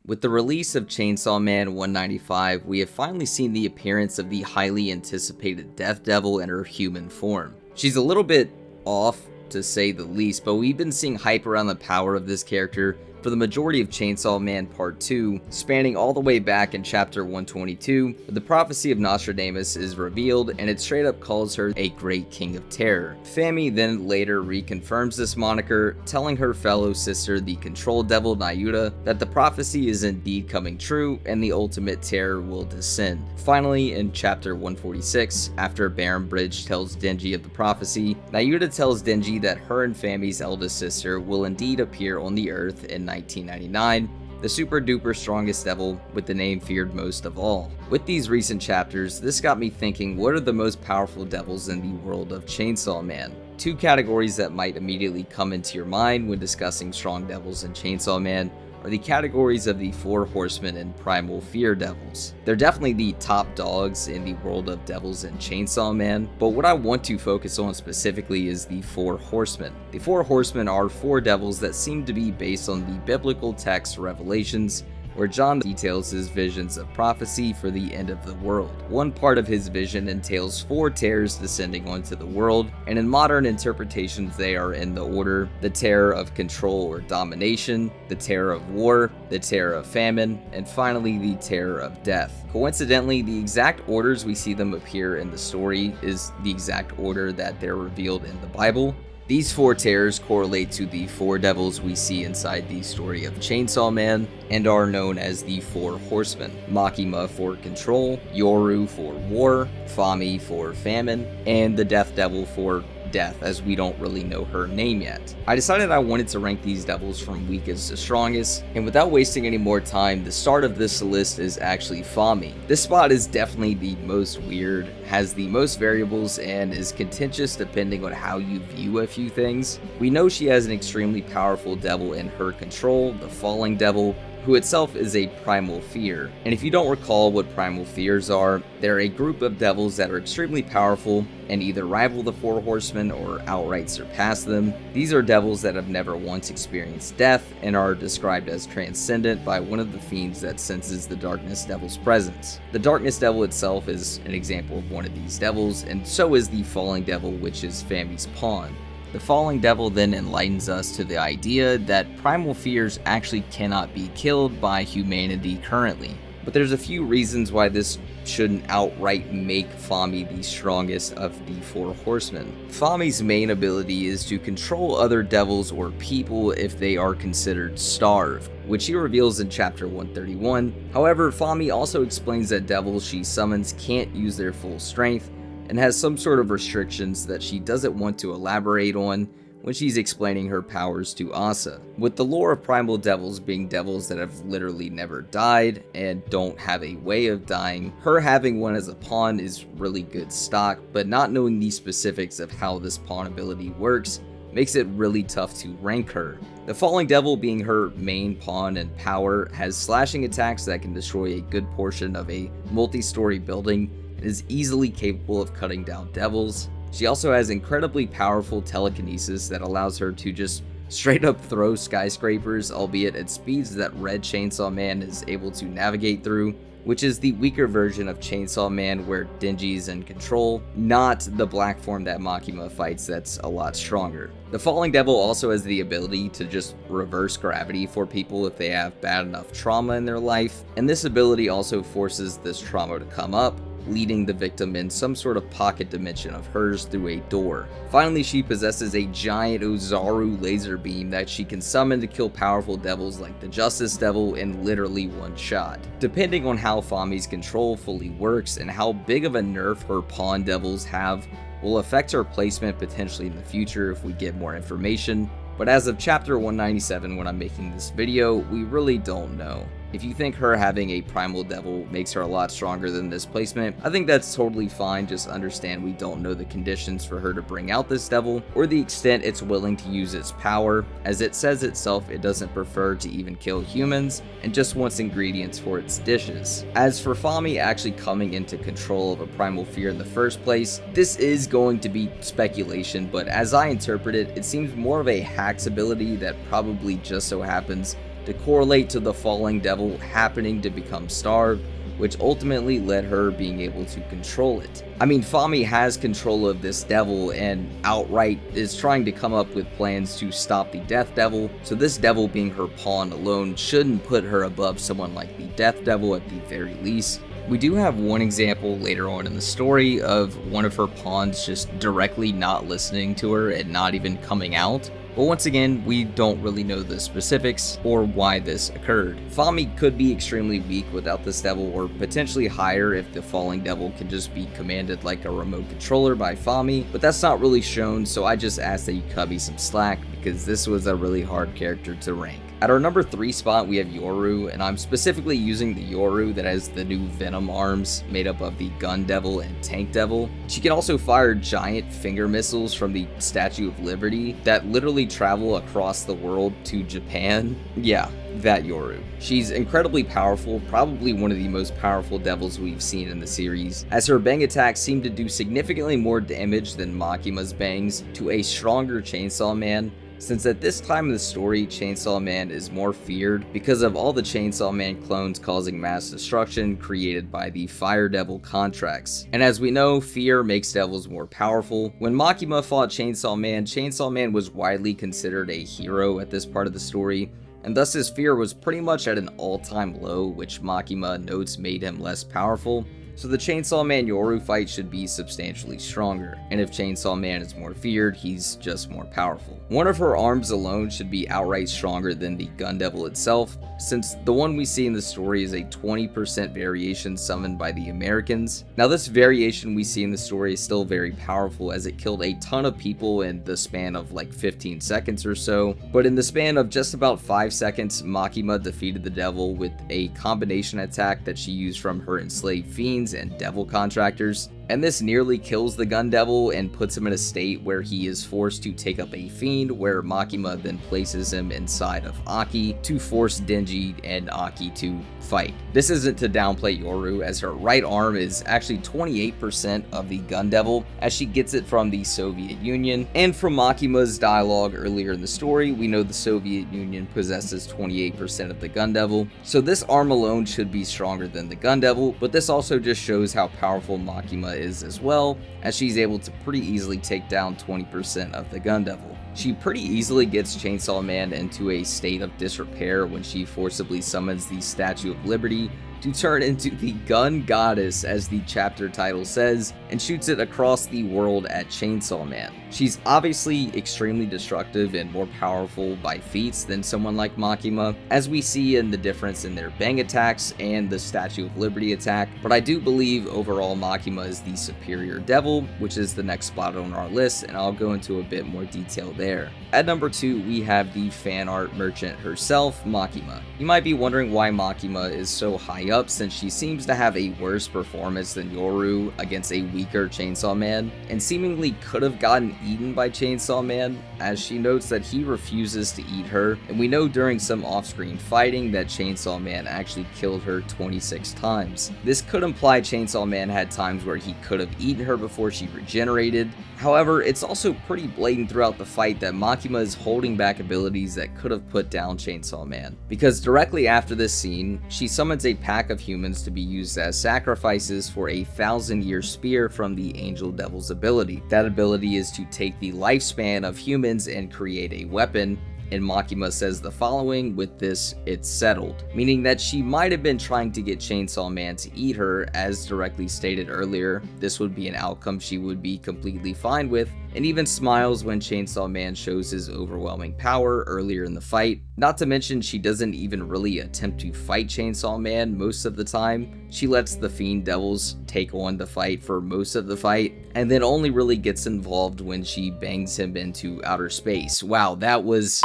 With the release of Chainsaw Man 195, we have finally seen the appearance of the highly anticipated Death Devil in her human form. She's a little bit off, to say the least, but we've been seeing hype around the power of this character for the majority of Chainsaw Man Part 2, spanning all the way back in Chapter 122, where the prophecy of Nostradamus is revealed, and it straight up calls her a Great King of Terror. Fami then later reconfirms this moniker, telling her fellow sister, the Control Devil Nayuta, that the prophecy is indeed coming true, and the ultimate terror will descend. Finally, in Chapter 146, after Baron Bridge tells Denji of the prophecy, Nayuta tells Denji that her and Fami's eldest sister will indeed appear on the Earth in 1999, the super duper strongest devil with the name feared most of all. With these recent chapters, this got me thinking, what are the most powerful devils in the world of Chainsaw Man? Two categories that might immediately come into your mind when discussing strong devils in Chainsaw Man are the categories of the Four Horsemen and Primal Fear devils. They're definitely the top dogs in the world of devils in Chainsaw Man, but what I want to focus on specifically is the Four Horsemen. The Four Horsemen are four devils that seem to be based on the biblical text Revelations, where John details his visions of prophecy for the end of the world. One part of his vision entails four terrors descending onto the world, and in modern interpretations they are in the order: the terror of control or domination, the terror of war, the terror of famine, and finally the terror of death. Coincidentally, the exact orders we see them appear in the story is the exact order that they're revealed in the Bible. These four terrors correlate to the four devils we see inside the story of Chainsaw Man and are known as the Four Horsemen. Makima for control, Yoru for war, Fami for famine, and the Death Devil for death, as we don't really know her name yet. I decided I wanted to rank these devils from weakest to strongest, and without wasting any more time, the start of this list is actually Fami. This spot is definitely the most weird, has the most variables, and is contentious depending on how you view a few things. We know she has an extremely powerful devil in her control, the Falling Devil, who itself is a primal fear. And if you don't recall what primal fears are, they're a group of devils that are extremely powerful and either rival the Four Horsemen or outright surpass them. These are devils that have never once experienced death and are described as transcendent by one of the fiends that senses the Darkness Devil's presence. The Darkness Devil itself is an example of one of these devils, and so is the Falling Devil, which is Fami's pawn. The Falling Devil then enlightens us to the idea that primal fears actually cannot be killed by humanity currently. But there's a few reasons why this shouldn't outright make Fami the strongest of the Four Horsemen. Fami's main ability is to control other devils or people if they are considered starved, which she reveals in Chapter 131. However, Fami also explains that devils she summons can't use their full strength, and has some sort of restrictions that she doesn't want to elaborate on when she's explaining her powers to Asa. With the lore of primal devils being devils that have literally never died and don't have a way of dying, her having one as a pawn is really good stock, but not knowing the specifics of how this pawn ability works makes it really tough to rank her. The Falling Devil, being her main pawn and power, has slashing attacks that can destroy a good portion of a multi-story building and is easily capable of cutting down devils. She also has incredibly powerful telekinesis that allows her to just straight up throw skyscrapers, albeit at speeds that Red Chainsaw Man is able to navigate through, which is the weaker version of Chainsaw Man where Denji's in control, not the black form that Makima fights that's a lot stronger. The Falling Devil also has the ability to just reverse gravity for people if they have bad enough trauma in their life, and this ability also forces this trauma to come up, leading the victim in some sort of pocket dimension of hers through a door. Finally, she possesses a giant Ozaru laser beam that she can summon to kill powerful devils like the Justice Devil in literally one shot. Depending on how Fami's control fully works and how big of a nerf her pawn devils have, will affect her placement potentially in the future if we get more information. But as of Chapter 197 when I'm making this video, we really don't know. If you think her having a primal devil makes her a lot stronger than this placement, I think that's totally fine. Just understand we don't know the conditions for her to bring out this devil, or the extent it's willing to use its power. As it says itself, it doesn't prefer to even kill humans, and just wants ingredients for its dishes. As for Fami actually coming into control of a primal fear in the first place, this is going to be speculation, but as I interpret it, it seems more of a hacks ability that probably just so happens to correlate to the falling devil happening to become starved, which ultimately led her being able to control it. I mean, Fami has control of this devil and outright is trying to come up with plans to stop the Death Devil, so this devil being her pawn alone shouldn't put her above someone like the Death Devil at the very least. We do have one example later on in the story of one of her pawns just directly not listening to her and not even coming out. But once again, we don't really know the specifics or why this occurred. Fami could be extremely weak without this devil, or potentially higher if the falling devil can just be commanded like a remote controller by Fami, but that's not really shown, so I just ask that you cut me some slack because this was a really hard character to rank. At our number 3 spot, we have Yoru, and I'm specifically using the Yoru that has the new Venom arms made up of the Gun Devil and Tank Devil. She can also fire giant finger missiles from the Statue of Liberty that literally travel across the world to Japan. Yeah, that Yoru. She's incredibly powerful, probably one of the most powerful devils we've seen in the series, as her bang attacks seem to do significantly more damage than Makima's bangs to a stronger Chainsaw Man, since at this time of the story, Chainsaw Man is more feared because of all the Chainsaw Man clones causing mass destruction created by the Fire Devil contracts. And as we know, fear makes devils more powerful. When Makima fought Chainsaw Man was widely considered a hero at this part of the story, and thus his fear was pretty much at an all-time low, which Makima notes made him less powerful. So the Chainsaw Man Yoru fight should be substantially stronger, and if Chainsaw Man is more feared, he's just more powerful. One of her arms alone should be outright stronger than the Gun Devil itself, since the one we see in the story is a 20% variation summoned by the Americans. Now this variation we see in the story is still very powerful, as it killed a ton of people in the span of like 15 seconds or so, but in the span of just about 5 seconds, Makima defeated the devil with a combination attack that she used from her enslaved fiends and devil contractors, and this nearly kills the Gun Devil and puts him in a state where he is forced to take up a fiend, where Makima then places him inside of Aki to force Denji and Aki to fight. This isn't to downplay Yoru, as her right arm is actually 28% of the Gun Devil, as she gets it from the Soviet Union, and from Makima's dialogue earlier in the story, we know the Soviet Union possesses 28% of the Gun Devil, so this arm alone should be stronger than the Gun Devil, but this also just shows how powerful Makima is as well, as she's able to pretty easily take down 20% of the Gun Devil. She pretty easily gets Chainsaw Man into a state of disrepair when she forcibly summons the Statue of Liberty to turn into the Gun Goddess, as the chapter title says, and shoots it across the world at Chainsaw Man. She's obviously extremely destructive and more powerful by feats than someone like Makima, as we see in the difference in their bang attacks and the Statue of Liberty attack, but I do believe overall Makima is the superior devil, which is the next spot on our list, and I'll go into a bit more detail there. At number 2, we have the fan art merchant herself, Makima. You might be wondering why Makima is so high up, since she seems to have a worse performance than Yoru against a weaker Chainsaw Man, and seemingly could have gotten eaten by Chainsaw Man, as she notes that he refuses to eat her, and we know during some off-screen fighting that Chainsaw Man actually killed her 26 times. This could imply Chainsaw Man had times where he could have eaten her before she regenerated. However, it's also pretty blatant throughout the fight that Makima is holding back abilities that could have put down Chainsaw Man, because directly after this scene, she summons a pack of humans to be used as sacrifices for a 1,000-year spear from the Angel Devil's ability. That ability is to take the lifespan of humans and create a weapon, and Makima says the following: with this, it's settled, meaning that she might have been trying to get Chainsaw Man to eat her, as directly stated earlier. This would be an outcome she would be completely fine with, and even smiles when Chainsaw Man shows his overwhelming power earlier in the fight. Not to mention, she doesn't even really attempt to fight Chainsaw Man most of the time. She lets the Fiend Devils take on the fight for most of the fight, and then only really gets involved when she bangs him into outer space. Wow, that was...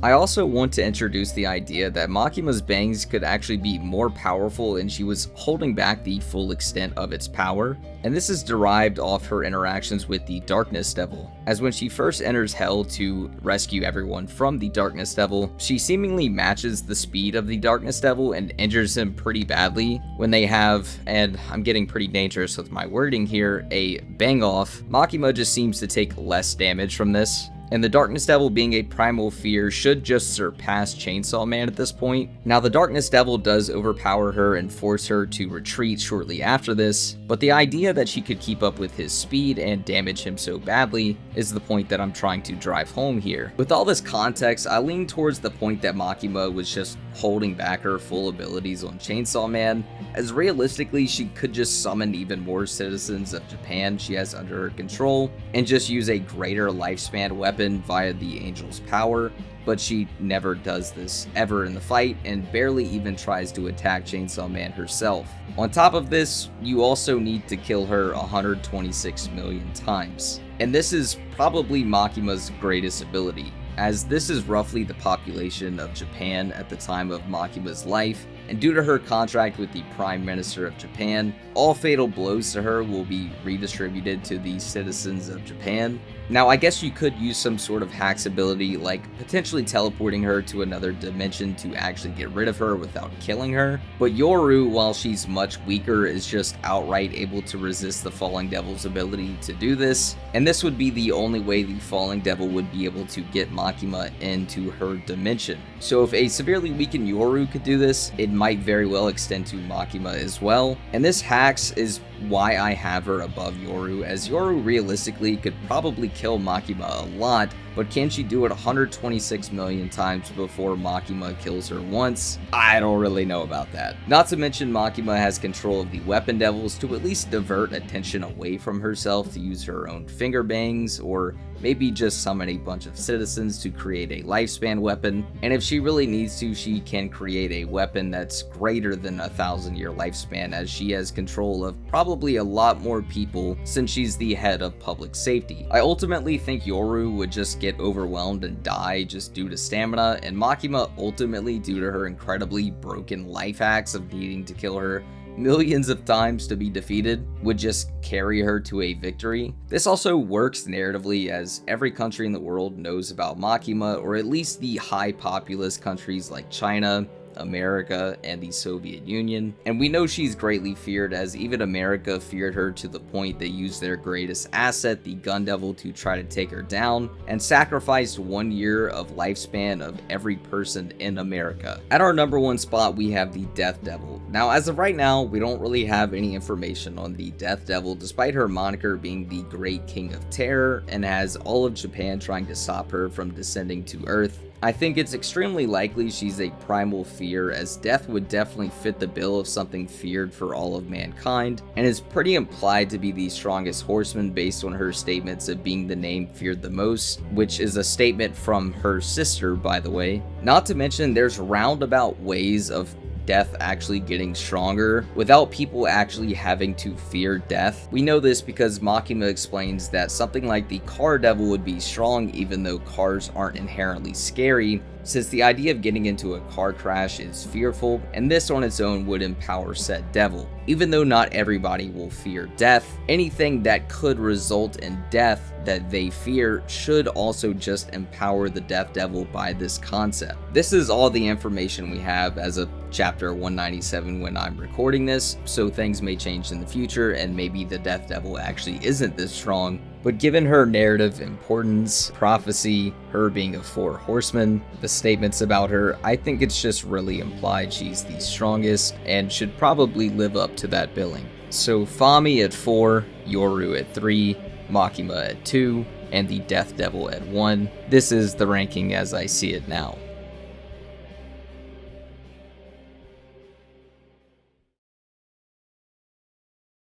I also want to introduce the idea that Makima's bangs could actually be more powerful, and she was holding back the full extent of its power, and this is derived off her interactions with the Darkness Devil, as when she first enters Hell to rescue everyone from the Darkness Devil, she seemingly matches the speed of the Darkness Devil and injures him pretty badly when they have, and I'm getting pretty dangerous with my wording here, a bang off. Makima just seems to take less damage from this, and the Darkness Devil being a primal fear should just surpass Chainsaw Man at this point. Now the Darkness Devil does overpower her and force her to retreat shortly after this, but the idea that she could keep up with his speed and damage him so badly is the point that I'm trying to drive home here. With all this context, I lean towards the point that Makima was just holding back her full abilities on Chainsaw Man, as realistically she could just summon even more citizens of Japan she has under her control and just use a greater lifespan weapon via the Angel's power, but she never does this ever in the fight and barely even tries to attack Chainsaw Man herself. On top of this, you also need to kill her 126 million times. And this is probably Makima's greatest ability, as this is roughly the population of Japan at the time of Makima's life, and due to her contract with the Prime Minister of Japan, all fatal blows to her will be redistributed to the citizens of Japan. Now, I guess you could use some sort of hacks ability, like potentially teleporting her to another dimension to actually get rid of her without killing her, but Yoru, while she's much weaker, is just outright able to resist the Falling Devil's ability to do this, and this would be the only way the Falling Devil would be able to get Makima into her dimension. So if a severely weakened Yoru could do this, it might very well extend to Makima as well, and this hacks is why I have her above Yoru, as Yoru realistically could probably kill Makima a lot, but can she do it 126 million times before Makima kills her once? I don't really know about that. Not to mention Makima has control of the weapon devils to at least divert attention away from herself to use her own finger bangs, or maybe just summon a bunch of citizens to create a lifespan weapon, and if she really needs to, she can create a weapon that's greater than a 1,000-year lifespan, as she has control of probably a lot more people since she's the head of public safety. I ultimately think Yoru would just get overwhelmed and die just due to stamina, and Makima ultimately, due to her incredibly broken life hacks of needing to kill her millions of times to be defeated, would just carry her to a victory. This also works narratively, as every country in the world knows about Makima, or at least the high populous countries like China, America, and the Soviet Union, and we know she's greatly feared, as even America feared her to the point they used their greatest asset, the Gun Devil, to try to take her down, and sacrificed 1 year of lifespan of every person in America. At our number 1 spot, we have the Death Devil. Now, as of right now, we don't really have any information on the Death Devil, despite her moniker being the Great King of Terror, and has all of Japan trying to stop her from descending to Earth. I think it's extremely likely she's a primal fear, as death would definitely fit the bill of something feared for all of mankind, and is pretty implied to be the strongest horseman based on her statements of being the name feared the most, which is a statement from her sister, by the way. Not to mention, there's roundabout ways of death actually getting stronger without people actually having to fear death. We know this because Makima explains that something like the Car Devil would be strong even though cars aren't inherently scary, since the idea of getting into a car crash is fearful, and this on its own would empower said devil. Even though not everybody will fear death, anything that could result in death that they fear should also just empower the Death Devil by this concept. This is all the information we have as of chapter 197 when I'm recording this, so things may change in the future and maybe the Death Devil actually isn't this strong. But given her narrative importance, prophecy, her being a 4 horsemen, the statements about her, I think it's just really implied she's the strongest and should probably live up to that billing. So Fami at 4, Yoru at 3, Makima at 2, and the Death Devil at 1. This is the ranking as I see it now.